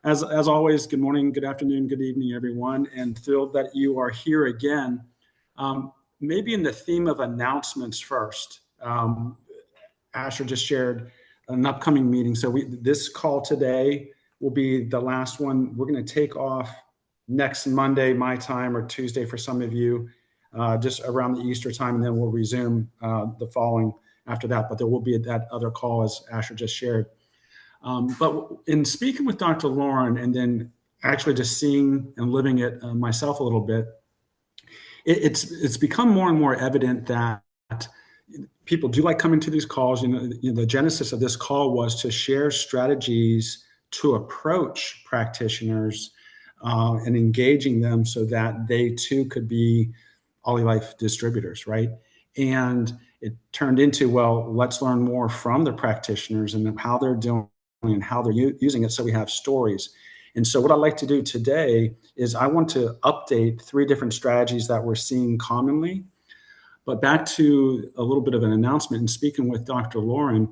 As always, good morning, good afternoon, good evening, everyone, and thrilled that you are here again. Maybe in the theme of announcements first. Asher just shared an upcoming meeting. So this call today will be the last one. We're going to take off next Monday, my time, or Tuesday for some of you, just around the Easter time, and then we'll resume the following after that. But there will be that other call, as Asher just shared. But in speaking with Dr. Lauren, and then actually just seeing and living it myself a little bit, it's become more and more evident that people do like coming to these calls. The genesis of this call was to share strategies to approach practitioners and engaging them so that they too could be OlyLife distributors, right? And it turned into, well, let's learn more from the practitioners and how they're doing and how they're using it, so we have stories. And so what I'd like to do today is I want to update 3 different strategies that we're seeing commonly. But back to a little bit of an announcement, and speaking with Dr. Lauren,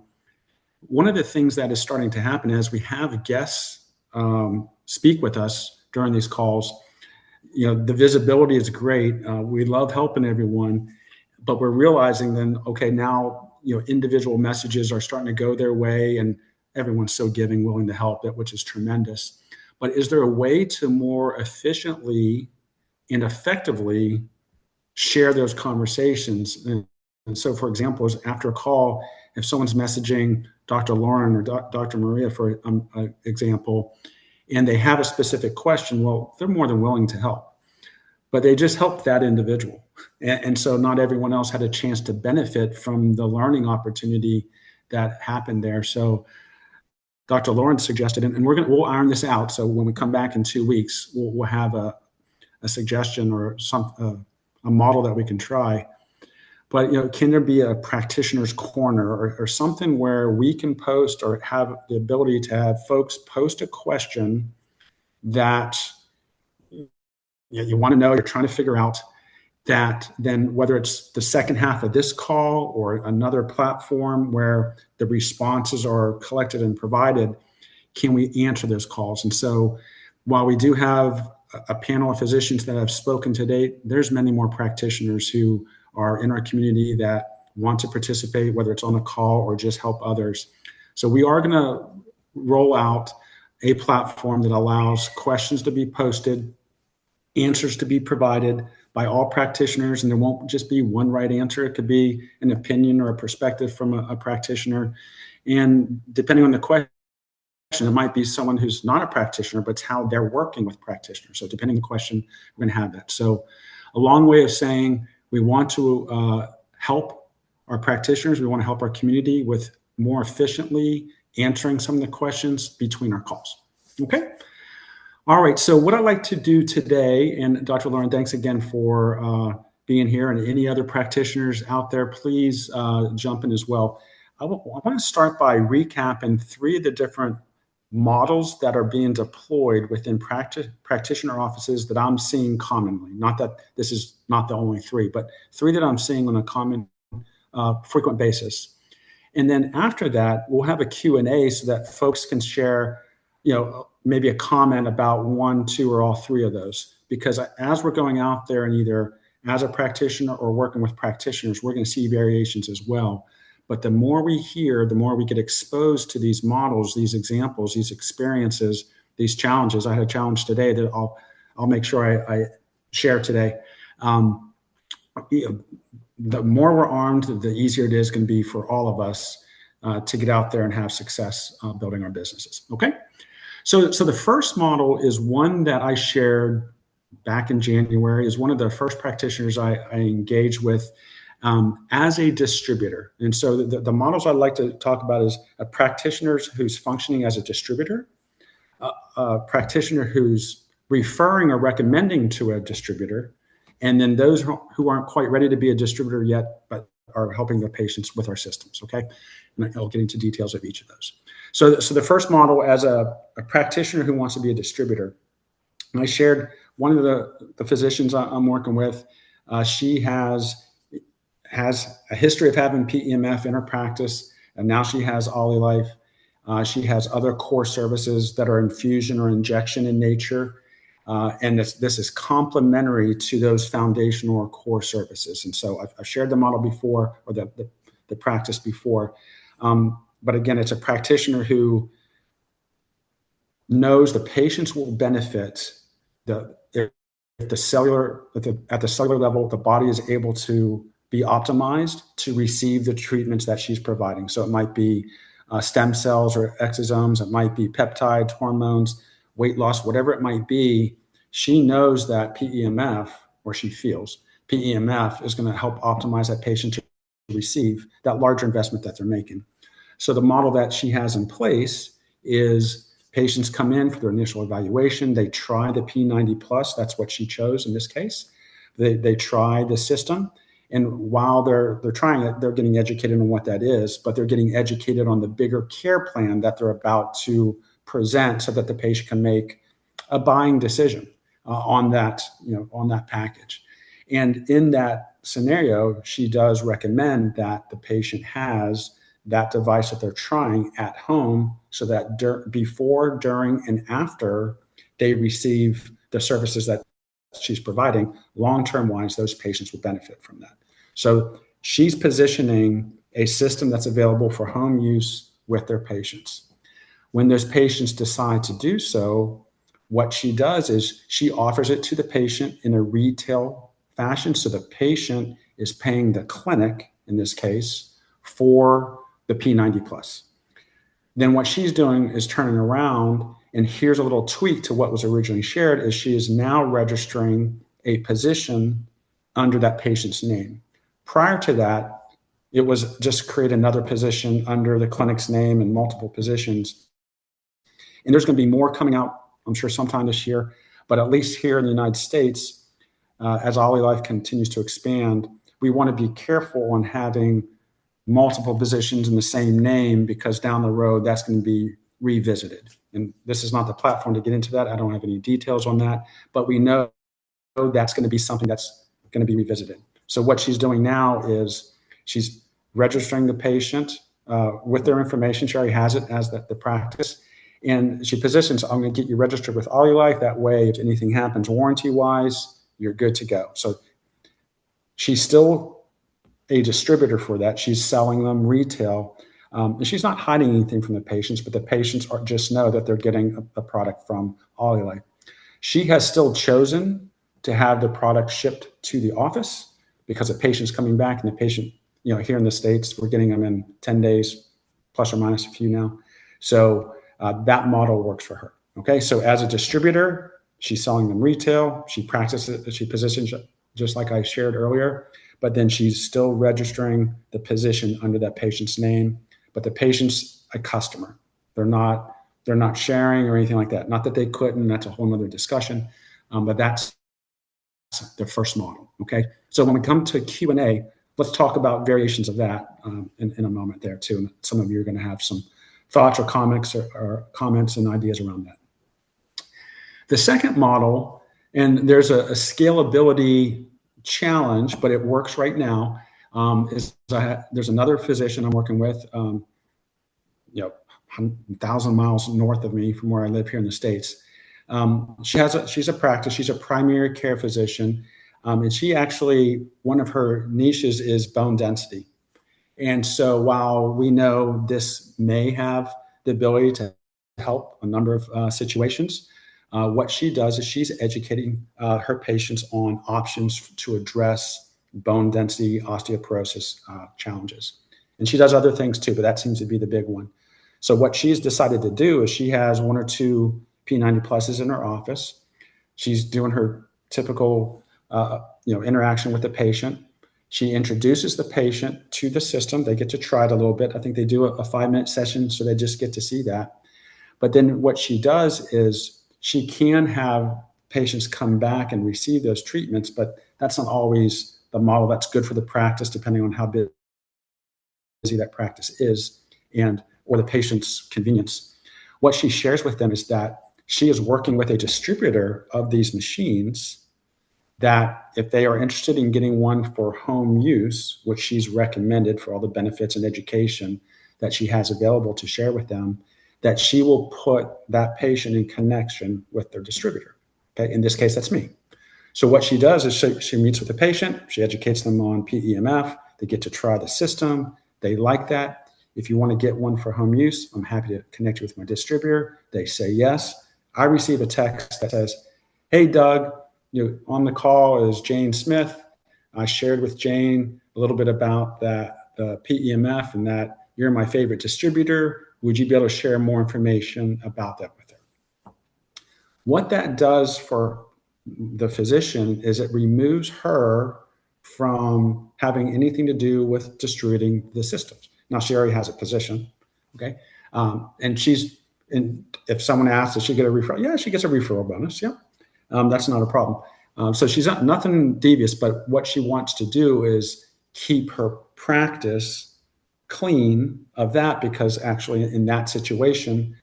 one of the things that is starting to happen as we have guests speak with us during these calls, the visibility is great. We love helping everyone, but we're realizing then, okay, now, individual messages are starting to go their way, and everyone's so giving, willing to help, which is tremendous. But is there a way to more efficiently and effectively share those conversations? And so, for example, after a call, if someone's messaging Dr. Lauren or Dr. Maria, for example, and they have a specific question, well, they're more than willing to help. But they just helped that individual. And so not everyone else had a chance to benefit from the learning opportunity that happened there. So Dr. Lauren suggested, and we'll iron this out. So when we come back in 2 weeks, we'll have a suggestion or a model that we can try. But can there be a practitioner's corner or something where we can post or have the ability to have folks post a question that you want to know, you're trying to figure out, that then whether it's the second half of this call or another platform where the responses are collected and provided, can we answer those calls? And so while we do have a panel of physicians that have spoken to date, there's many more practitioners who are in our community that want to participate, whether it's on a call or just help others. So we are going to roll out a platform that allows questions to be posted, answers to be provided by all practitioners, and there won't just be one right answer. It could be an opinion or a perspective from a practitioner. And depending on the question, it might be someone who's not a practitioner, but it's how they're working with practitioners. So depending on the question, we're going to have that. So a long way of saying we want to help our practitioners. We want to help our community with more efficiently answering some of the questions between our calls. Okay. All right, so what I'd like to do today, and Dr. Lauren, thanks again for being here, and any other practitioners out there, please jump in as well. I want to start by recapping 3 of the different models that are being deployed within practitioner offices that I'm seeing commonly. Not that this is not the only 3, but 3 that I'm seeing on a common, frequent basis. And then after that, we'll have a Q&A so that folks can share, maybe a comment about 1, 2, or all 3 of those. Because as we're going out there and either as a practitioner or working with practitioners, we're going to see variations as well. But the more we hear, the more we get exposed to these models, these examples, these experiences, these challenges. I had a challenge today that I'll make sure I share today. The more we're armed, the easier it is going to be for all of us to get out there and have success building our businesses. Okay. So the first model is one that I shared back in January, is one of the first practitioners I engaged with as a distributor. And so the models I'd like to talk about is a practitioner who's functioning as a distributor, a practitioner who's referring or recommending to a distributor, and then those who aren't quite ready to be a distributor yet, but are helping their patients with our systems, okay? And I'll get into details of each of those. So the first model, as a practitioner who wants to be a distributor, and I shared one of the physicians I'm working with, she has a history of having PEMF in her practice, and now she has OlyLife. She has other core services that are infusion or injection in nature. And this is complementary to those foundational or core services. And so I've shared the model before, or the practice before. But again, it's a practitioner who knows the patients will benefit if at the cellular level, the body is able to be optimized to receive the treatments that she's providing. So it might be stem cells or exosomes, it might be peptides, hormones, weight loss, whatever it might be. She knows that PEMF, or she feels PEMF, is going to help optimize that patient to receive that larger investment that they're making. So the model that she has in place is patients come in for their initial evaluation. They try the P90 plus. That's what she chose in this case. They try the system. And while they're trying it, they're getting educated on what that is, but they're getting educated on the bigger care plan that they're about to present so that the patient can make a buying decision on that package. And in that scenario, she does recommend that the patient has that device that they're trying at home so that before, during, and after they receive the services that she's providing, long-term wise, those patients will benefit from that. So she's positioning a system that's available for home use with their patients. When those patients decide to do so, what she does is she offers it to the patient in a retail fashion. So the patient is paying the clinic, in this case, for the P90 plus. Then what she's doing is turning around, and here's a little tweak to what was originally shared, is she is now registering a position under that patient's name. Prior to that, it was just create another position under the clinic's name and multiple positions. And there's going to be more coming out, I'm sure, sometime this year, but at least here in the United States, as OlyLife continues to expand, we want to be careful on having multiple positions in the same name, because down the road, that's going to be revisited. And this is not the platform to get into that. I don't have any details on that, but we know that's going to be something that's going to be revisited. So what she's doing now is she's registering the patient with their information. She already has it as the practice. And she positions, I'm going to get you registered with OlyLife. That way, if anything happens warranty-wise, you're good to go. So she's still a distributor for that. She's selling them retail. And she's not hiding anything from the patients, but the patients just know that they're getting a product from OlyLife. She has still chosen to have the product shipped to the office, because the patient's coming back, and the patient, here in the States, we're getting them in 10 days, plus or minus a few now. So that model works for her. Okay, so as a distributor, she's selling them retail. She practices, she positions just like I shared earlier, but then she's still registering the position under that patient's name. But the patient's a customer. They're not sharing or anything like that. Not that they couldn't. That's a whole nother discussion. But that's the first model. Okay, so when we come to Q&A, let's talk about variations of that in a moment there too. And some of you are going to have some thoughts or comments and ideas around that. The second model, and there's a scalability challenge, but it works right now, there's another physician I'm working with, 1,000 miles north of me from where I live here in the States. She's a practice. She's a primary care physician. And she actually, one of her niches is bone density. And so while we know this may have the ability to help a number of situations, what she does is she's educating her patients on options to address bone density, osteoporosis challenges. And she does other things too, but that seems to be the big one. So what she's decided to do is she has 1 or 2 P90 pluses in her office. She's doing her typical interaction with the patient. She introduces the patient to the system. They get to try it a little bit. I think they do a 5-minute session, so they just get to see that. But then what she does is she can have patients come back and receive those treatments, but that's not always the model that's good for the practice, depending on how busy that practice is or the patient's convenience. What she shares with them is that she is working with a distributor of these machines, that if they are interested in getting one for home use, which she's recommended for all the benefits and education that she has available to share with them, that she will put that patient in connection with their distributor. Okay, in this case, that's me. So what she does is she meets with the patient, she educates them on PEMF, they get to try the system, they like that. If you want to get one for home use, I'm happy to connect you with my distributor. They say yes. I receive a text that says, hey, Doug, on the call is Jane Smith. I shared with Jane a little bit about that, the PEMF, and that you're my favorite distributor. Would you be able to share more information about that with her? What that does for the physician is it removes her from having anything to do with distributing the systems. Now, she already has a position, okay? And if someone asks, does she get a referral? Yeah, she gets a referral bonus, yeah. That's not a problem. So she's not nothing devious, but what she wants to do is keep her practice clean of that, because actually in that situation,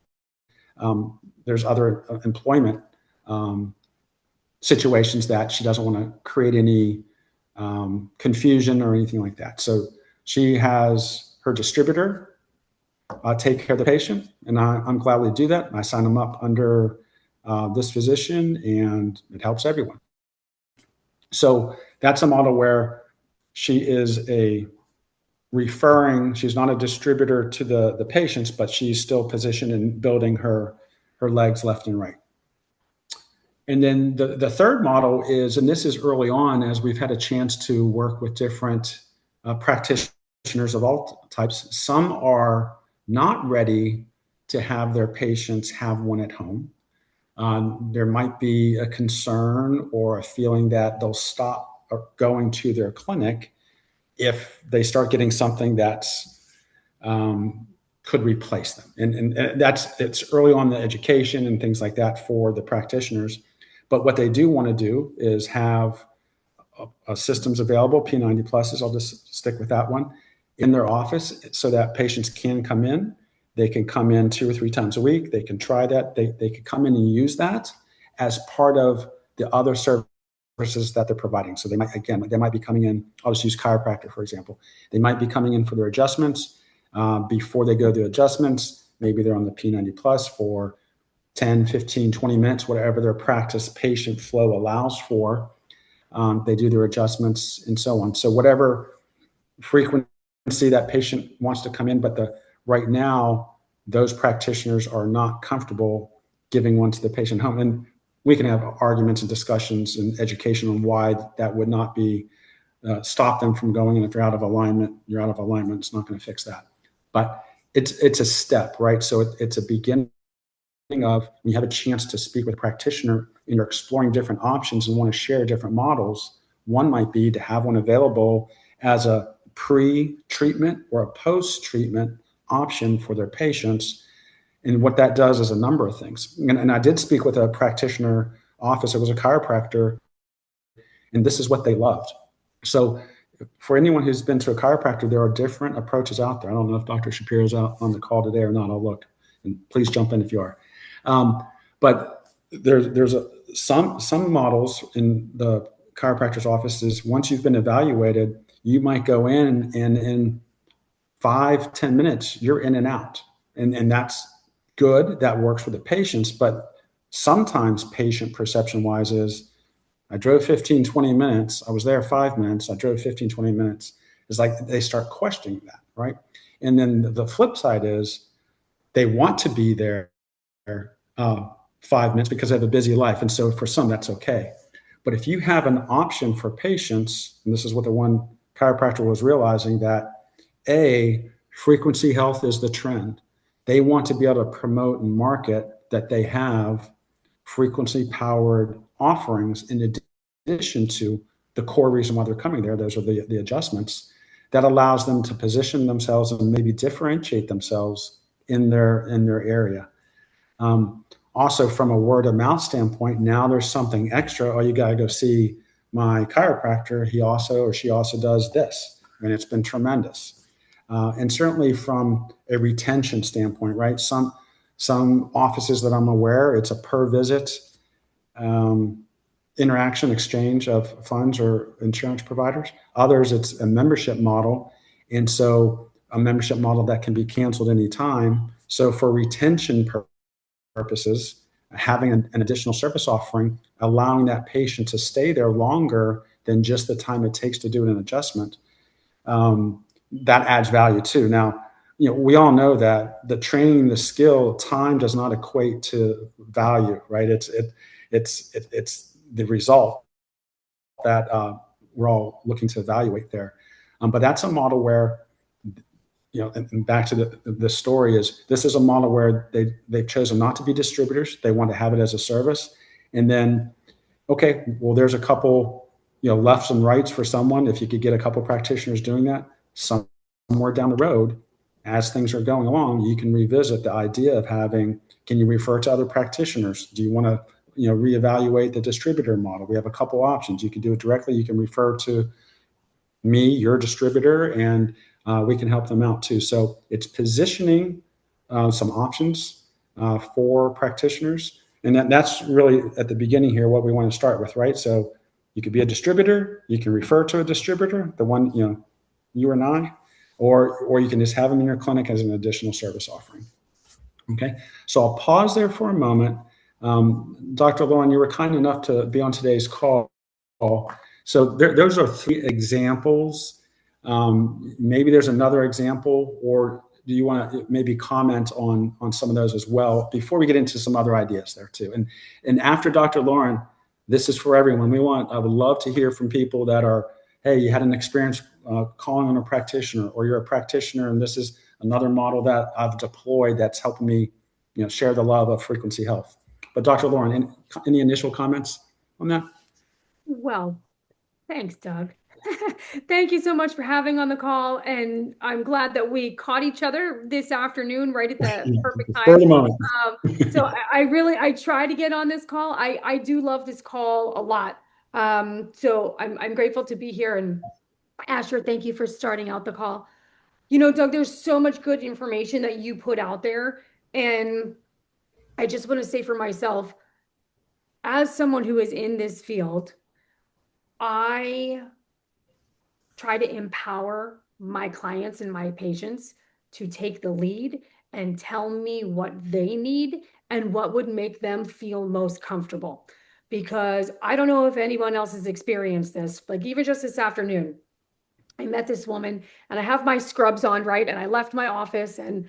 there's other employment situations that she doesn't want to create any confusion or anything like that. So she has her distributor take care of the patient, and I'm gladly do that. I sign them up under this physician, and it helps everyone. So that's a model where she is she's not a distributor to the patients, but she's still positioned in building her legs left and right. And then the third model is, and this is early on as we've had a chance to work with different practitioners of all types. Some are not ready to have their patients have one at home. There might be a concern or a feeling that they'll stop going to their clinic if they start getting something that's could replace them. And it's early on the education and things like that for the practitioners. But what they do want to do is have systems available, P90 pluses, I'll just stick with that one, in their office so that patients can come in. They can come in 2 or 3 times a week. They can try that. They could come in and use that as part of the other services that they're providing. So they might be coming in, I'll just use chiropractor, for example. They might be coming in for their adjustments. Before they go to adjustments, maybe they're on the P90 plus for 10, 15, 20 minutes, whatever their practice patient flow allows for. They do their adjustments and so on. So whatever frequency that patient wants to come in, but right now, those practitioners are not comfortable giving one to the patient home. And we can have arguments and discussions and education on why that would not be stop them from going. And if you're out of alignment, you're out of alignment. It's not going to fix that. But it's a step, right? So it's a beginning of when you have a chance to speak with a practitioner and you're exploring different options and want to share different models. One might be to have one available as a pre-treatment or a post-treatment option for their patients. And what that does is a number of things. And I did speak with a practitioner office. It was a chiropractor, and this is what they loved. So for anyone who's been to a chiropractor, there are different approaches out there. I don't know if Dr. Shapiro's out on the call today or not. I'll look, and please jump in if you are. But there's some models in the chiropractor's offices. Once you've been evaluated, you might go in, and in 5-10 minutes, you're in and out. And that's good. That works for the patients. But sometimes patient perception wise is, I drove 15, 20 minutes. I was there 5 minutes. I drove 15, 20 minutes. It's like they start questioning that, right? And then the flip side is they want to be there 5 minutes because they have a busy life. And so for some, that's okay. But if you have an option for patients, and this is what the one chiropractor was realizing, that frequency health is the trend. They want to be able to promote and market that they have frequency-powered offerings in addition to the core reason why they're coming there. Those are the adjustments that allows them to position themselves and maybe differentiate themselves in their area. Also, from a word of mouth standpoint, now there's something extra. Oh, you got to go see my chiropractor. He also or she also does this, and it's been tremendous. And certainly from a retention standpoint, right? Some offices that I'm aware, it's a per visit interaction exchange of funds or insurance providers. Others, it's a membership model. And so a membership model that can be canceled anytime. So for retention purposes, having an additional service offering, allowing that patient to stay there longer than just the time it takes to do an adjustment, that adds value too. Now, we all know that the training, the skill, time does not equate to value, right? It's the result that we're all looking to evaluate there. But that's a model where, and back to the story is, this is a model where they've chosen not to be distributors. They want to have it as a service. And then, okay, well, there's a couple, lefts and rights for someone. If you could get a couple practitioners doing that, somewhere down the road, as things are going along, you can revisit the idea of can you refer to other practitioners? Do you want to, reevaluate the distributor model? We have a couple options. You can do it directly. You can refer to me, your distributor, and we can help them out too. So it's positioning some options for practitioners. And that's really at the beginning here what we want to start with, right? So you could be a distributor. You can refer to a distributor, the one, you and I, or you can just have them in your clinic as an additional service offering. Okay, so I'll pause there for a moment. Dr. Lauren, you were kind enough to be on today's call. So those are 3 examples. Maybe there's another example, or do you want to maybe comment on some of those as well before we get into some other ideas there too? And after Dr. Lauren, this is for everyone. I would love to hear from people that are, hey, you had an experience calling on a practitioner, or you're a practitioner, and this is another model that I've deployed that's helping me, share the love of frequency health. But Dr. Lauren, any initial comments on that? Well, thanks, Doug. Thank you so much for having on the call. And I'm glad that we caught each other this afternoon, right at the perfect For time. the moment. So I try to get on this call. I do love this call a lot. So I'm grateful to be here. And Asher, thank you for starting out the call. Doug, there's so much good information that you put out there. And I just want to say for myself, as someone who is in this field, I try to empower my clients and my patients to take the lead and tell me what they need and what would make them feel most comfortable. Because I don't know if anyone else has experienced this, like even just this afternoon, I met this woman and I have my scrubs on, right? And I left my office and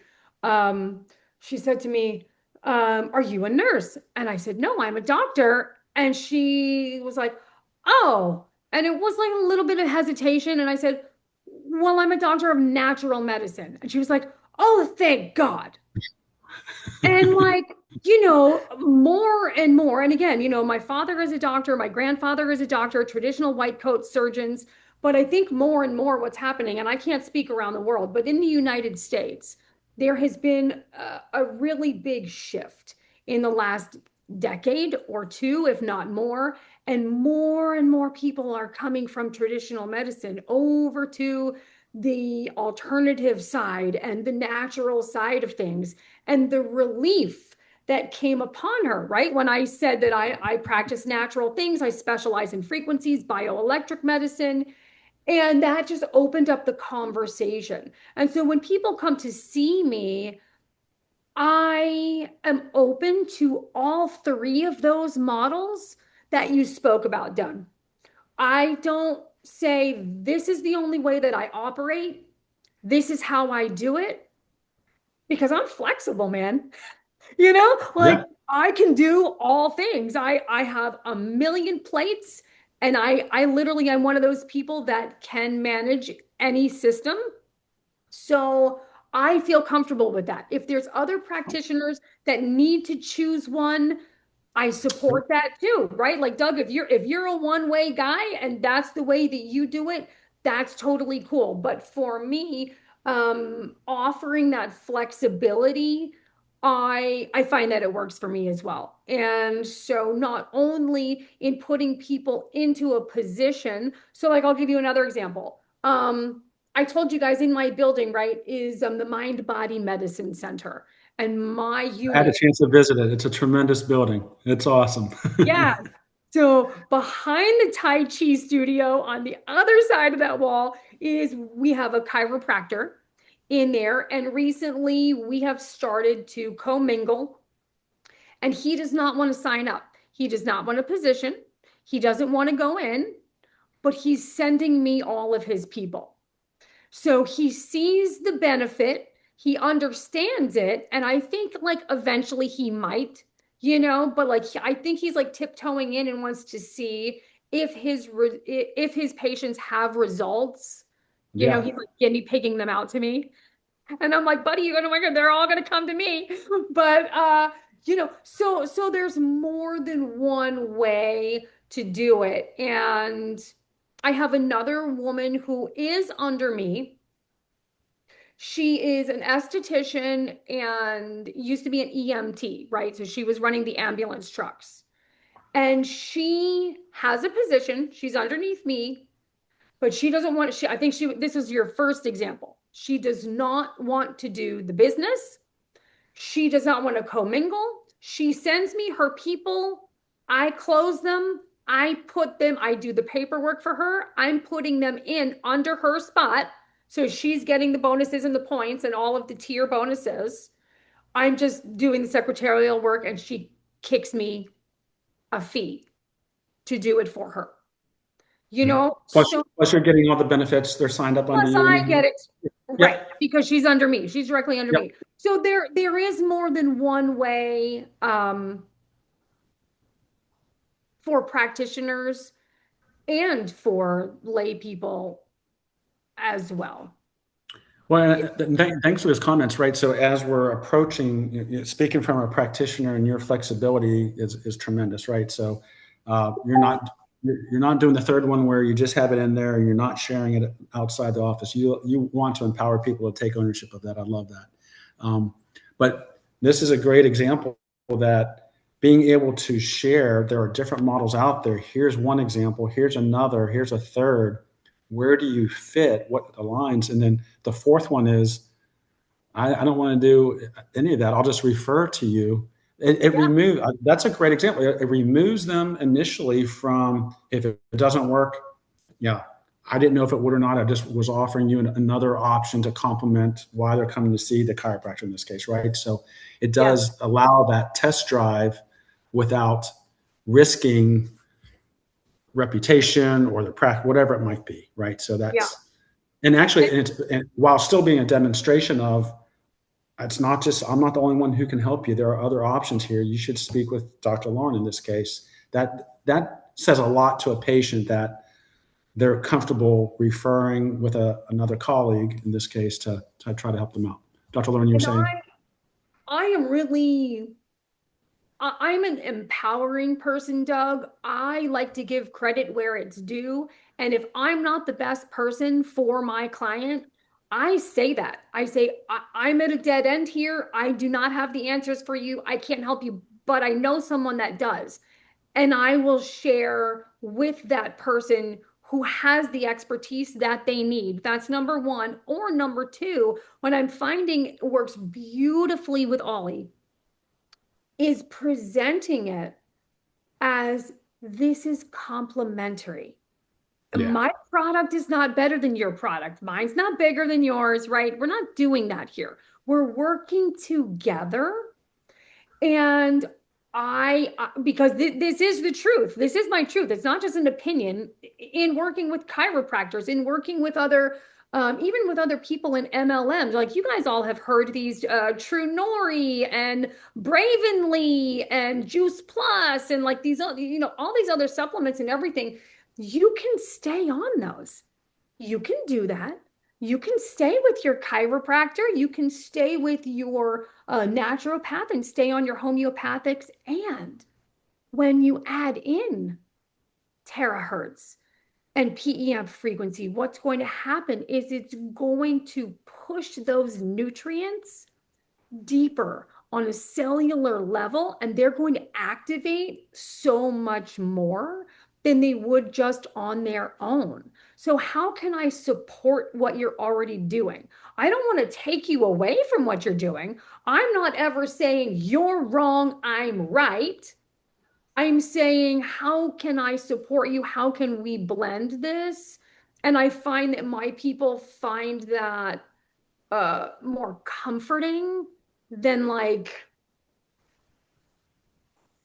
she said to me, are you a nurse? And I said, no, I'm a doctor. And she was like, oh, and it was like a little bit of hesitation. And I said, well, I'm a doctor of natural medicine. And she was like, oh, thank God. And like, more and more. And again, my father is a doctor, my grandfather is a doctor, traditional white coat surgeons. But I think more and more what's happening, and I can't speak around the world, but in the United States, there has been a really big shift in the last decade or two, if not more. And more people are coming from traditional medicine over to the alternative side and the natural side of things, and the relief that came upon her, right? When I said that I practice natural things, I specialize in frequencies, bioelectric medicine, and that just opened up the conversation. And so when people come to see me, I am open to all 3 of those models that you spoke about, Doug. I don't say this is the only way that I operate. This is how I do it, because I'm flexible, man. Like Yeah. I can do all things. I have a million plates, and I literally I'm one of those people that can manage any system. So I feel comfortable with that. If there's other practitioners that need to choose one, I support that too, right? Like Doug, if you're a one-way guy and that's the way that you do it, that's totally cool. But for me, offering that flexibility, I find that it works for me as well. And so not only in putting people into a position, so like I'll give you another example. I told you guys in my building, right, is the Mind Body Medicine Center. And my I had a unit, chance to visit it. It's a tremendous building. It's awesome. yeah. So behind the Tai Chi studio on the other side of that wall is we have a chiropractor in there. And recently we have started to commingle, and he does not want to sign up. He does not want a position. He doesn't want to go in, but he's sending me all of his people. So he sees the benefit, he understands it, and I think like eventually he might, but like I think he's like tiptoeing in and wants to see if his patients have results. Yeah. He's like guinea pigging them out to me. And I'm like, buddy, you're gonna work, they're all gonna come to me. But so there's more than one way to do it. And I have another woman who is under me. She is an esthetician and used to be an EMT, right? So she was running the ambulance trucks. And she has a position, she's underneath me, but she doesn't want I think this is your first example. She does not want to do the business. She does not want to commingle. She sends me her people. I close them. I do the paperwork for her. I'm putting them in under her spot. So she's getting the bonuses and the points and all of the tier bonuses. I'm just doing the secretarial work, and she kicks me a fee to do it for her. Plus, So plus you're getting all the benefits. They're signed up under plus you. I get it. Right, Yep. because she's under me. She's directly under Yep. me. So there is more than one way for practitioners and for lay people as well. Well, thanks for those comments, right? So as we're approaching, speaking from a practitioner, and your flexibility is tremendous, right? So you're not doing the third one where you just have it in there and you're not sharing it outside the office. You want to empower people to take ownership of that. I love that. But this is a great example that being able to share, there are different models out there. Here's one example. Here's another. Here's a third. Where do you fit? What aligns? And then the fourth one is, I don't want to do any of that. I'll just refer to you. It Yeah, removes, that's a great example. It removes them initially from, if it doesn't work, yeah, I didn't know if it would or not. I just was offering you another option to complement why they're coming to see the chiropractor in this case, right? So it yeah, does allow that test drive without risking reputation or the practice, whatever it might be, right? So yeah. and actually, and while still being a demonstration of, it's not just, I'm not the only one who can help you. There are other options here. You should speak with Dr. Lauren in this case. That says a lot to a patient, that they're comfortable referring with another colleague in this case to try to help them out. Dr. Lauren, you were And saying? I am really I'm an empowering person, Doug. I like to give credit where it's due. And if I'm not the best person for my client, I say that. I say, I'm at a dead end here. I do not have the answers for you. I can't help you, but I know someone that does. And I will share with that person who has the expertise that they need. That's number one. Or number two, what I'm finding works beautifully with Ollie is presenting it as this is complementary. Yeah. My product is not better than your product. Mine's not bigger than yours, right? We're not doing that here. We're working together. And because this is the truth. This is my truth. It's not just an opinion. In working with chiropractors, in working with other, even with other people in MLMs, like you guys all have heard these True Nori and Bravenly and Juice Plus and like these, all these other supplements and everything. You can stay on those. You can do that. You can stay with your chiropractor. You can stay with your naturopath and stay on your homeopathics. And when you add in terahertz and PEM frequency, what's going to happen is it's going to push those nutrients deeper on a cellular level, and they're going to activate so much more than they would just on their own. So, how can I support what you're already doing? I don't want to take you away from what you're doing. I'm not ever saying you're wrong, I'm right. I'm saying, how can I support you? How can we blend this? And I find that my people find that more comforting than like,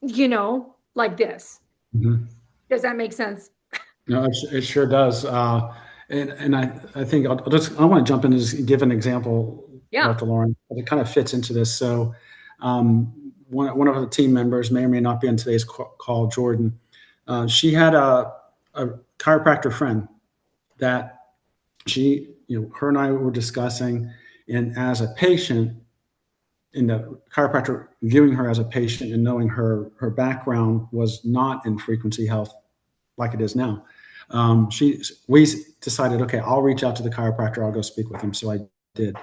like this. Mm-hmm. Does that make sense? No, it sure does. And I think I want to jump in and just give an example, Yeah. Dr. Lauren, but it kind of fits into this. So, one of the team members may or may not be on today's call, Jordan. She had a chiropractor friend that her and I were discussing, and as a patient, in the chiropractor viewing her as a patient and knowing her background was not in frequency health like it is now. We decided, okay, I'll reach out to the chiropractor. I'll go speak with him. So I did.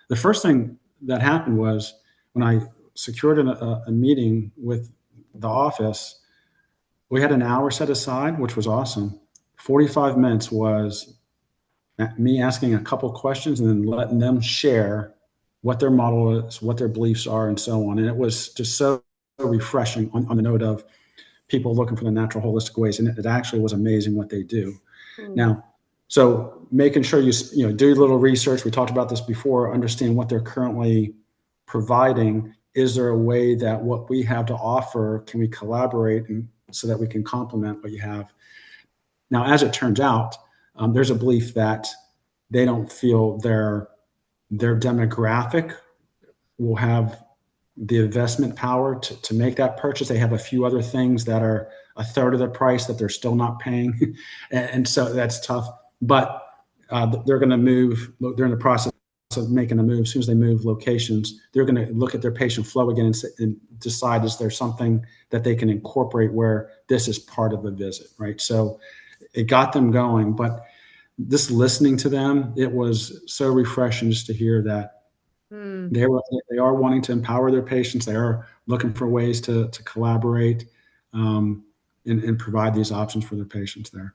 The first thing that happened was when I secured a meeting with the office, we had an hour set aside, which was awesome. 45 minutes was me asking a couple questions and then letting them share what their model is, what their beliefs are, and so on. And it was just so refreshing on the note of people looking for the natural holistic ways. And it actually was amazing what they do. Now, so making sure you do a little research. We talked about this before, understand what they're currently providing. Is there a way that what we have to offer, can we collaborate and so that we can complement what you have? Now, as it turns out, there's a belief that they don't feel their demographic will have the investment power to make that purchase. They have a few other things that are a third of the price that they're still not paying. And so that's tough. But they're going to move. They're in the process of making a move. As soon as they move locations, they're going to look at their patient flow again and decide, is there something that they can incorporate where this is part of the visit, right? So it got them going. But just listening to them, it was so refreshing just to hear that they are wanting to empower their patients. They are looking for ways to collaborate and provide these options for their patients there.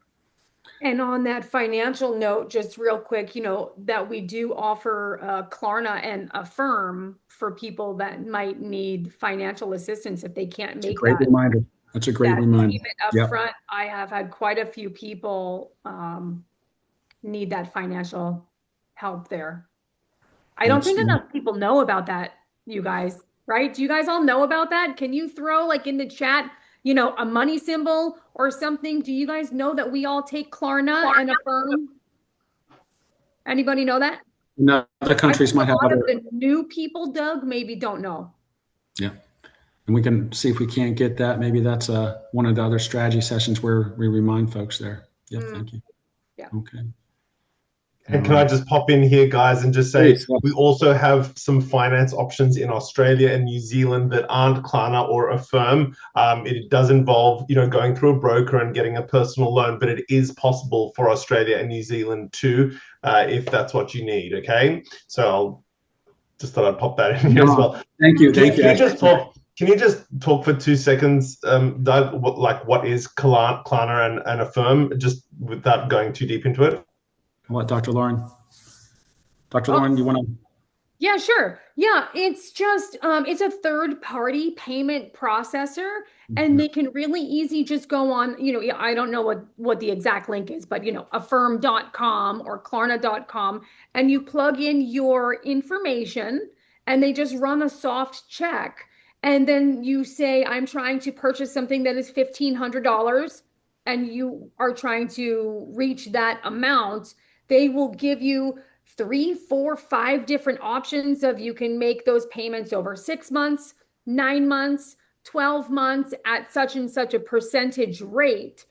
And on that financial note, just real quick, that we do offer Klarna and Affirm for people that might need financial assistance if they can't It's a make great reminder. That's a great reminder. payment up Yep. front. I have had quite a few people need that financial help there. I don't think enough people know about that, you guys, right? Do you guys all know about that? Can you throw like in the chat, a money symbol or something? Do you guys know that we all take Klarna and Affirm? Anybody know that? No, other countries might have a lot other. of the new people, Doug, maybe don't know. Yeah. And we can see if we can't get that. Maybe that's one of the other strategy sessions where we remind folks there. Yeah, thank you. Yeah. Okay. And can I just pop in here, guys, and just say, we also have some finance options in Australia and New Zealand that aren't Klarna or Affirm. It does involve, going through a broker and getting a personal loan, but it is possible for Australia and New Zealand too, if that's what you need. Okay, so I'll just thought I'd pop that in here as well. Thank you. Can you just talk for 2 seconds, Doug? What is Klarna and Affirm, just without going too deep into it? What, Dr. Lauren? Dr. Lauren, you want to? Yeah, sure. Yeah, it's just it's a third-party payment processor, and they can really easy just go on, I don't know what the exact link is, but affirm.com or klarna.com, and you plug in your information and they just run a soft check. And then you say, I'm trying to purchase something that is $1,500, and you are trying to reach that amount. They will give you 3, 4, 5 different options of you can make those payments over 6 months, 9 months, 12 months at such and such a percentage rate.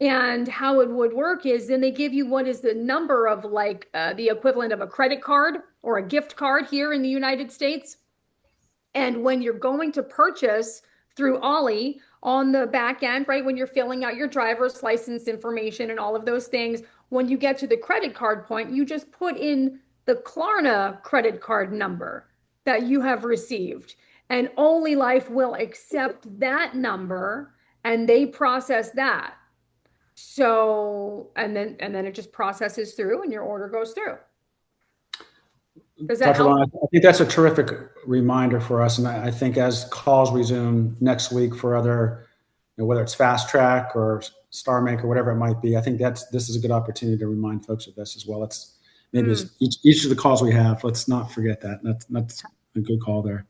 And how it would work is then they give you what is the number of the equivalent of a credit card or a gift card here in the United States. And when you're going to purchase through Ollie on the back end, right, when you're filling out your driver's license information and all of those things, when you get to the credit card point, you just put in the Klarna credit card number that you have received. And OlyLife will accept that number and they process that. So, and then it just processes through and your order goes through. Does that Dr. help? Lauren, I think that's a terrific reminder for us. And I think as calls resume next week for other, whether it's Fast Track or Star Maker, whatever it might be, I think this is a good opportunity to remind folks of this as well. maybe it's each of the calls we have. Let's not forget that. That's a good call there.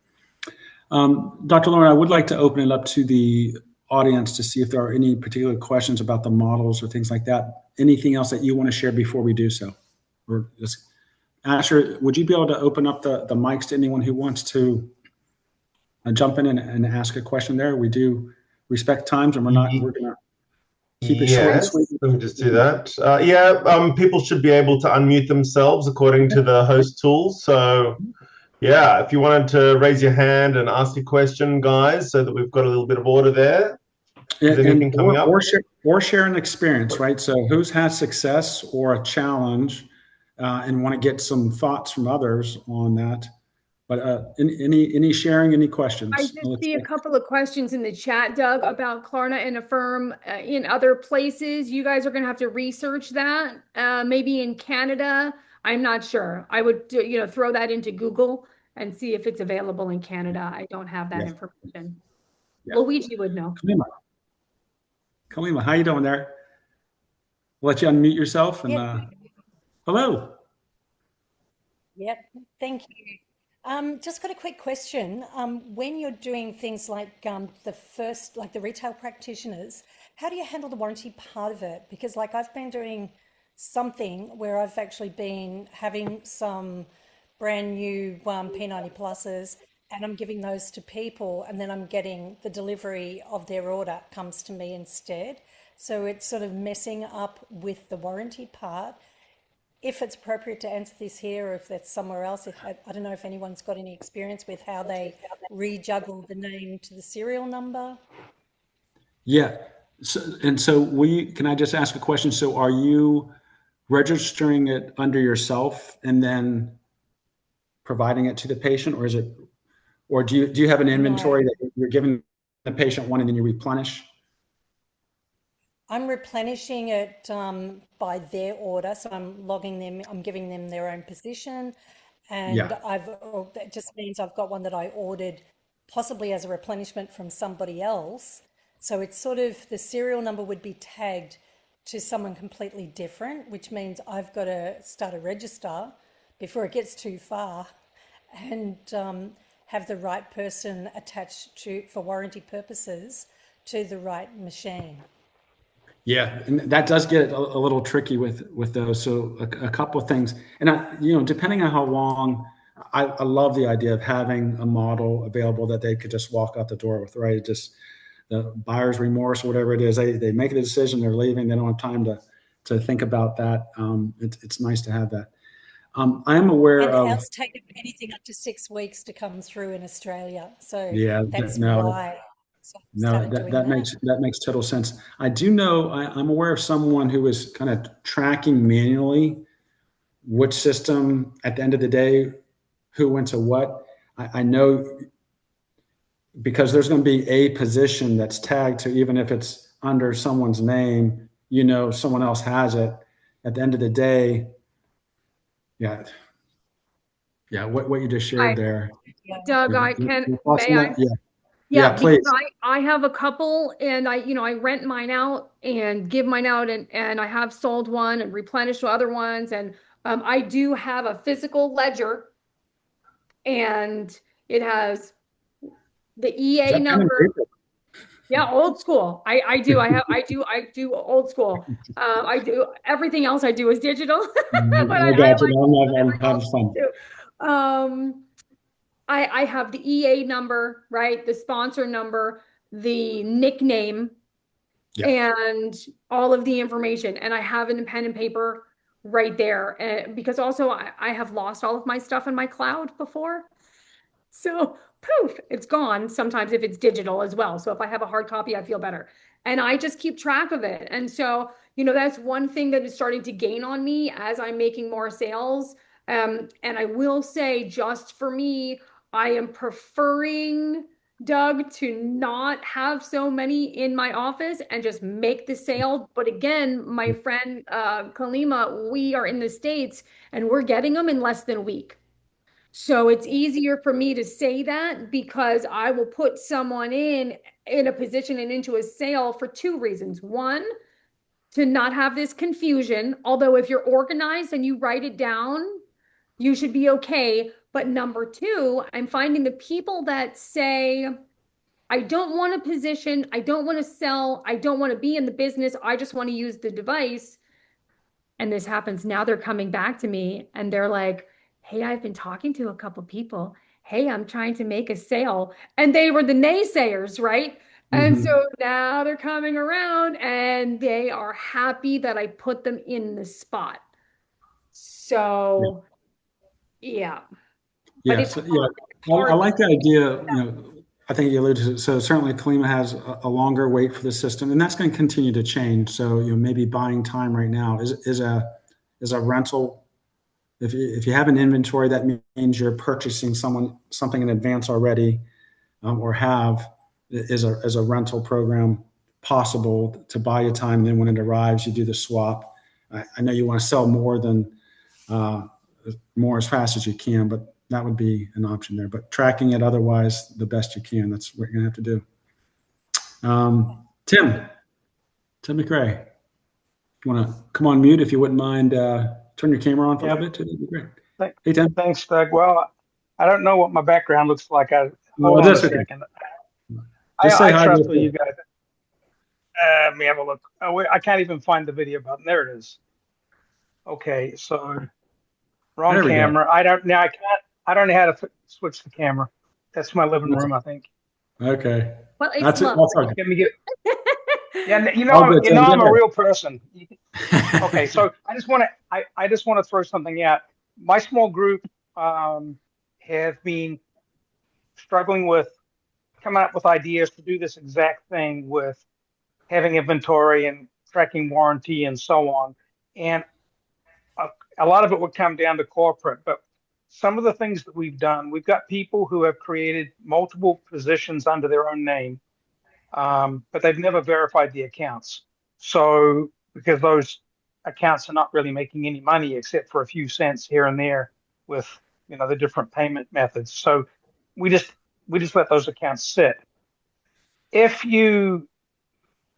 Dr. Lauren, I would like to open it up to the audience to see if there are any particular questions about the models or things like that. Anything else that you want to share before we do so? Or just, Asher, would you be able to open up the mics to anyone who wants to jump in and ask a question there? We do respect times, and we're going to keep it short and sweet. Let me just do that. People should be able to unmute themselves according to the host tools. So, yeah, if you wanted to raise your hand and ask a question, guys, so that we've got a little bit of order there. Or share an experience, right? So who's had success or a challenge and want to get some thoughts from others on that. But any sharing, any questions? I did see a couple of questions in the chat, Doug, about Klarna and Affirm in other places. You guys are going to have to research that. Maybe in Canada, I'm not sure. I would throw that into Google and see if it's available in Canada. I don't have that information. Yeah. Luigi would know. Kalima, how you doing there? We'll let you unmute yourself and hello. Yep, thank you. Just got a quick question. When you're doing things like the retail practitioners, how do you handle the warranty part of it? Because like I've been doing something where I've actually been having some brand new P90 pluses and I'm giving those to people and then I'm getting the delivery of their order comes to me instead. So it's sort of messing up with the warranty part. If it's appropriate to answer this here or if that's somewhere else, I don't know if anyone's got any experience with how they rejuggle the name to the serial number. Yeah. Can I just ask a question? So are you registering it under yourself and then providing it to the patient, or do you have an inventory that you're giving the patient one and then you replenish? I'm replenishing it by their order. So I'm logging them, I'm giving them their own position. And that just means I've got one that I ordered possibly as a replenishment from somebody else. So it's sort of the serial number would be tagged to someone completely different, which means I've got to start a register before it gets too far and have the right person attached to, for warranty purposes, to the right machine. Yeah, and that does get a little tricky with those. So a couple of things, and depending on how long, I love the idea of having a model available that they could just walk out the door with, right? Just the buyer's remorse, or whatever it is, they make a decision, they're leaving, they don't have time to think about that. It's nice to have that. I am aware of. It's taken anything up to 6 weeks to come through in Australia, so that's why. That makes total sense. I do know I'm aware of someone who is kind of tracking manually which system at the end of the day, who went to what. I know because there's going to be a position that's tagged to, even if it's under someone's name, someone else has it. At the end of the day, what you just shared there. Doug, Yeah, please. I have a couple and I rent mine out and give mine out and I have sold one and replenished other ones. And I do have a physical ledger and it has the EA number. Yeah, old school. I do old school. I do everything else I do is digital. But I'm having fun. I have the EA number, right? The sponsor number, the nickname, and all of the information. And I have it in pen and paper right there. Because also I have lost all of my stuff in my cloud before. So poof, it's gone sometimes if it's digital as well. So if I have a hard copy, I feel better. And I just keep track of it. And so, that's one thing that is starting to gain on me as I'm making more sales. And I will say, just for me, I am preferring, Doug, to not have so many in my office and just make the sale. But again, my friend Kalima, we are in the States and we're getting them in less than a week. So it's easier for me to say that because I will put someone in a position and into a sale for two reasons. One, to not have this confusion. Although if you're organized and you write it down, you should be okay. But number two, I'm finding the people that say, I don't want a position, I don't want to sell, I don't want to be in the business, I just want to use the device. And this happens now, they're coming back to me and they're like, hey, I've been talking to a couple people. Hey, I'm trying to make a sale. And they were the naysayers, right? And so now they're coming around and they are happy that I put them in the spot. So, yeah. But it's Yes, yeah. I hard. like the idea, I think you alluded to it. So certainly Kalima has a longer wait for the system, and that's going to continue to change. So, maybe buying time right now is a rental. If you have an inventory, that means you're purchasing something in advance already, or have is a rental program possible to buy you time. Then when it arrives, you do the swap. I know you want to sell more as fast as you can, but that would be an option there. But tracking it otherwise the best you can, that's what you're going to have to do. Tim McRae, you want to come on mute if you wouldn't mind, turn your camera on for a little bit too? That'd be great. Hey, Tim. Thanks, Doug. Well, I don't know what my background looks like. Well, Hold on a okay. second. Just say I hi. trust what you guys. Let me have a look. Oh, wait, I can't even find the video button. There it is. Okay, so wrong camera. I don't know how to switch the camera. That's my living room, I think. Okay. Well, that's it. That's hard. Let me get. Yeah, I'm a real person. Okay, so I just want to throw something out. My small group have been struggling with coming up with ideas to do this exact thing with having inventory and tracking warranty and so on. And a lot of it would come down to corporate, but some of the things that we've done, we've got people who have created multiple positions under their own name, but they've never verified the accounts. So because those accounts are not really making any money except for a few cents here and there with the different payment methods. So we just let those accounts sit. If you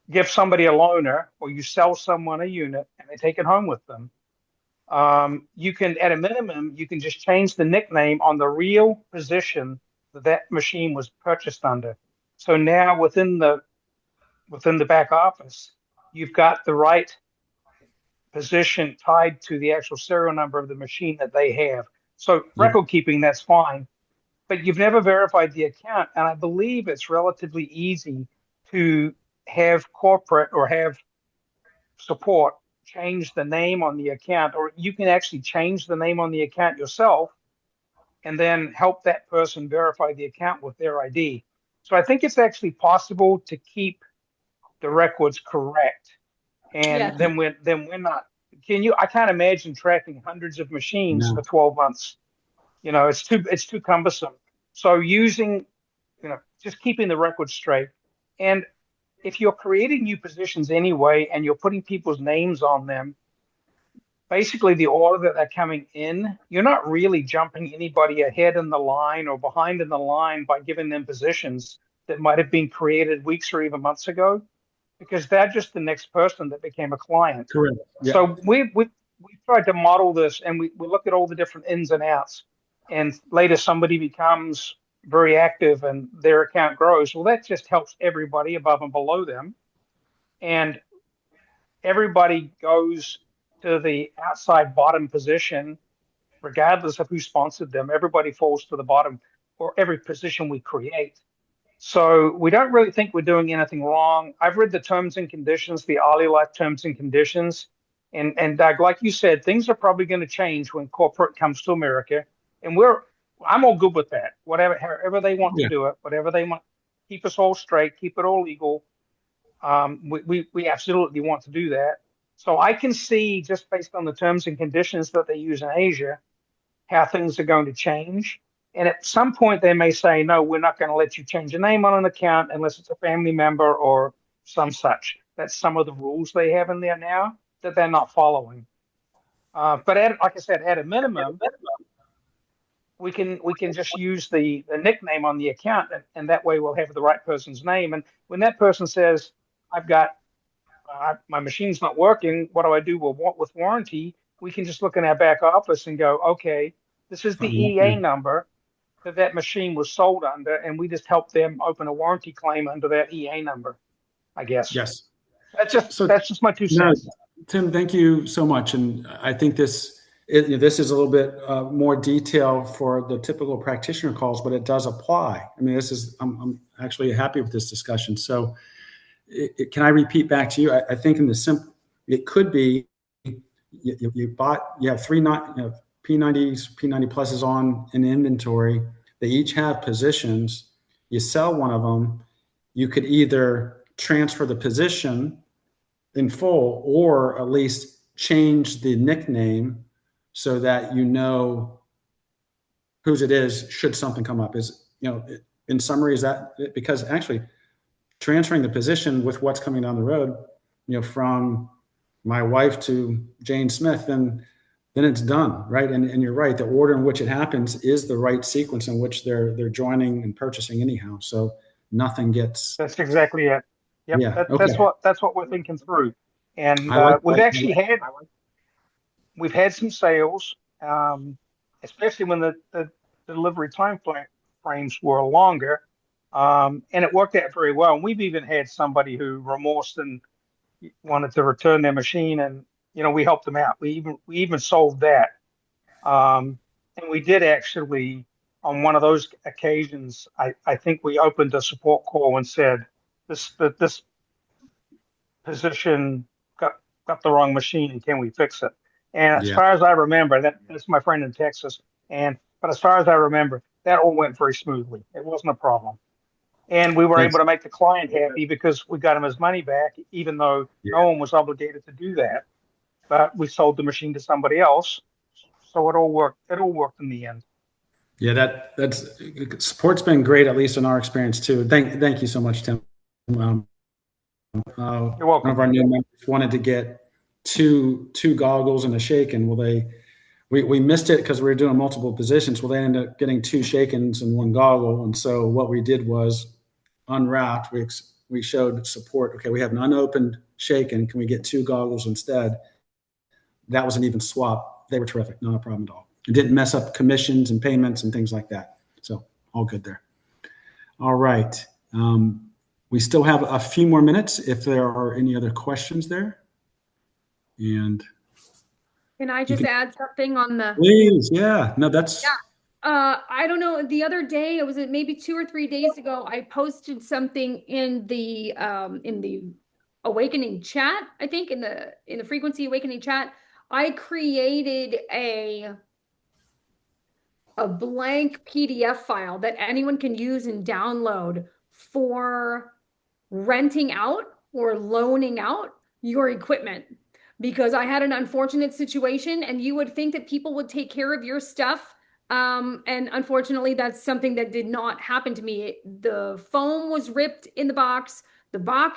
give somebody a loaner or you sell someone a unit and they take it home with them, you can, at a minimum, you can just change the nickname on the real position that machine was purchased under. So now within the back office, you've got the right position tied to the actual serial number of the machine that they have. So record keeping, that's fine, but you've never verified the account. And I believe it's relatively easy to have corporate or have support change the name on the account, or you can actually change the name on the account yourself and then help that person verify the account with their ID. So I think it's actually possible to keep the records correct. And then we're not, I can't imagine tracking hundreds of machines for 12 months. It's too cumbersome. So using, just keeping the records straight. And if you're creating new positions anyway, and you're putting people's names on them, basically the order that they're coming in, you're not really jumping anybody ahead in the line or behind in the line by giving them positions that might have been created weeks or even months ago, because they're just the next person that became a client. Correct. Yeah. So we've tried to model this, and we look at all the different ins and outs, and later somebody becomes very active and their account grows. Well, that just helps everybody above and below them. And everybody goes to the outside bottom position, regardless of who sponsored them. Everybody falls to the bottom for every position we create. So we don't really think we're doing anything wrong. I've read the terms and conditions, the OlyLife terms and conditions. And Doug, like you said, things are probably going to change when corporate comes to America. And I'm all good with that. However they want to do it, whatever they want, keep us all straight, keep it all legal. We absolutely want to do that. So I can see, just based on the terms and conditions that they use in Asia, how things are going to change. And at some point they may say, no, we're not going to let you change your name on an account unless it's a family member or some such. That's some of the rules they have in there now that they're not following. But like I said, at a minimum, we can just use the nickname on the account, and that way we'll have the right person's name. And when that person says, I've got my machine's not working. What do I do with warranty? We can just look in our back office and go, okay, this is the EA number that machine was sold under, and we just help them open a warranty claim under that EA number, I guess. Yes. That's just my 2 cents. No, Tim, thank you so much. And I think this is a little bit more detail for the typical practitioner calls, but it does apply. I mean, I'm actually happy with this discussion. So can I repeat back to you? I think it could be you have three P90s, P90 pluses on in inventory. They each have positions. You sell one of them. You could either transfer the position in full, or at least change the nickname so that you know whose it is should something come up. In summary, is that because actually transferring the position with what's coming down the road, from my wife to Jane Smith, then it's done, right? And you're right. The order in which it happens is the right sequence in which they're joining and purchasing anyhow. So nothing gets. That's exactly it. Yep. Yeah. That's what we're thinking through. And we've had some sales, especially when the delivery time frames were longer, and it worked out very well. And we've even had somebody who remorsed and wanted to return their machine, and we helped them out. We even solved that, and we did actually, on one of those occasions, I think we opened a support call and said this position got the wrong machine, and can we fix it? And as far as I remember, that's my friend in Texas, but as far as I remember, that all went very smoothly. It wasn't a problem. And we were able to make the client happy because we got him his money back, even though no one was obligated to do that. But we sold the machine to somebody else, so it all worked. It all worked in the end. Yeah, that's support's been great, at least in our experience too. Thank you so much, Tim. You're welcome. One of our new members wanted to get two goggles and a shaken. Well, we missed it because we were doing multiple positions. Well, they ended up getting 2 shakens and 1 goggle. And so what we did was unwrapped. We showed support. Okay, we have an unopened shaken. Can we get 2 goggles instead? That was an even swap. They were terrific. Not a problem at all. It didn't mess up commissions and payments and things like that. So all good there. All right. We still have a few more minutes if there are any other questions there. And can I just add something on the? Please, yeah. No, that's. Yeah. I don't know. The other day, it was maybe 2 or 3 days ago, I posted something in the Awakening chat. I think in the Frequency Awakening chat, I created a blank PDF file that anyone can use and download for renting out or loaning out your equipment. Because I had an unfortunate situation, and you would think that people would take care of your stuff. And unfortunately, that's something that did not happen to me. The foam was ripped in the box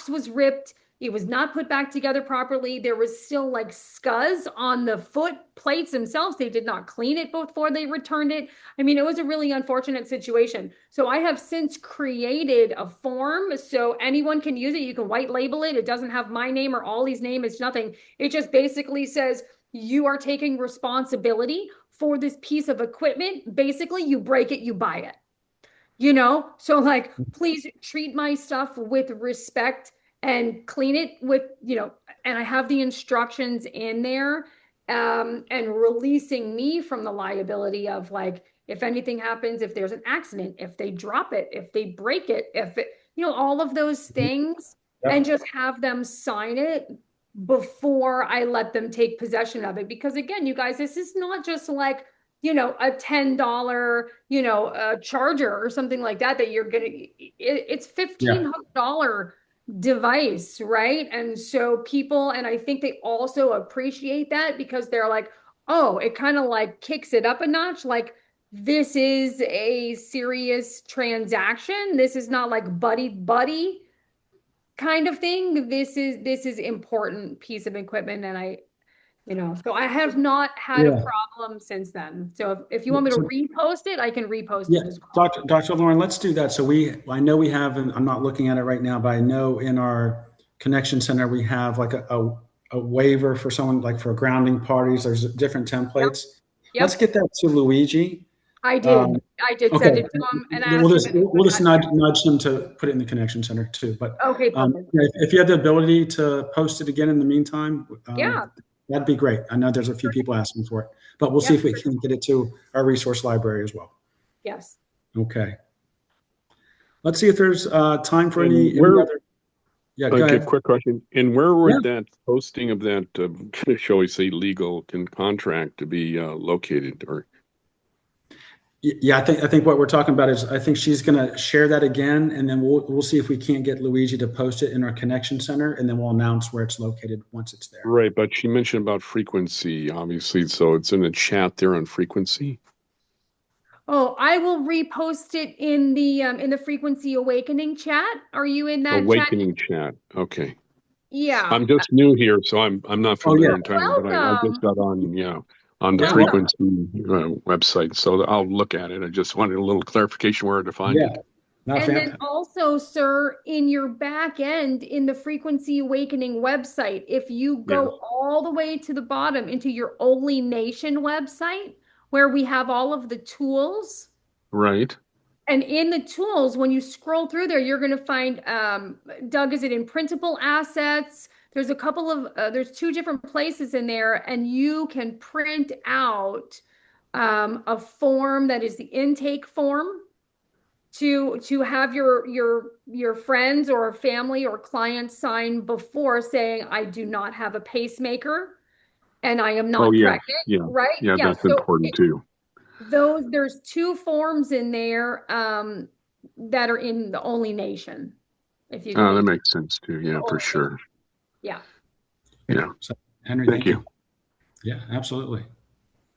was ripped. It was not put back together properly. There was still like scuzz on the foot plates themselves. They did not clean it before they returned it. I mean, it was a really unfortunate situation. So I have since created a form so anyone can use it. You can white label it. It doesn't have my name or Ollie's name. It's nothing. It just basically says you are taking responsibility for this piece of equipment. Basically, you break it, you buy it. So like, please treat my stuff with respect and clean it with, and I have the instructions in there, and releasing me from the liability of like, if anything happens, if there's an accident, if they drop it, if they break it, all of those things, and just have them sign it before I let them take possession of it. Because again, you guys, this is not just like, a $10, a charger or something like that you're it's $1,500 device, right? And so people, and I think they also appreciate that because they're like, oh, it kind of like kicks it up a notch. Like, this is a serious transaction. This is not like buddy kind of thing. This is important piece of equipment. And so I have not had a problem since then. So if you want me to repost it, I can repost it as well. Dr. Lauren, let's do that. So I know we have, and I'm not looking at it right now, but I know in our Connection Center, we have like a waiver for someone, like for grounding parties. There's different templates. Yep. Let's get that to Luigi. I did. I did send it to him and asked we'll just nudge him to put it in the Connection Center too. But okay, perfect. If you have the ability to post it again in the meantime, yeah, that'd be great. I know there's a few people asking for it, but we'll see if we can get it to our resource library as well. Yes. Okay. Let's see if there's time for any other. Yeah, go ahead. A quick question. And where would that posting of that, shall we say, legal contract to be located? Or yeah, I think what we're talking about is I think she's going to share that again, and then we'll see if we can't get Luigi to post it in our Connection Center, and then we'll announce where it's located once it's there. Right, but she mentioned about frequency, obviously, so it's in the chat there on frequency. Oh, I will repost it in the Frequency Awakening chat. Are you in that Awakening chat? Okay. Yeah. I'm just new here, so I'm not familiar entirely, but I just got on the frequency website, so I'll look at it. I just wanted a little clarification where to find it. And then also, sir, in your back end in the Frequency Awakening website, if you go all the way to the bottom into your Only Nation website, where we have all of the tools. Right. And in the tools, when you scroll through there, you're going to find, Doug, is it in printable assets? There's a couple of, there's 2 different places in there, and you can print out a form that is the intake form to have your friends or family or clients sign before saying, I do not have a pacemaker. And I am not pregnant, right? Yeah, that's important too. There's 2 forms in there that are in the Only Nation. If you that makes sense too. Yeah, for sure. Yeah. Yeah. So, Henry, thank you. Yeah, absolutely.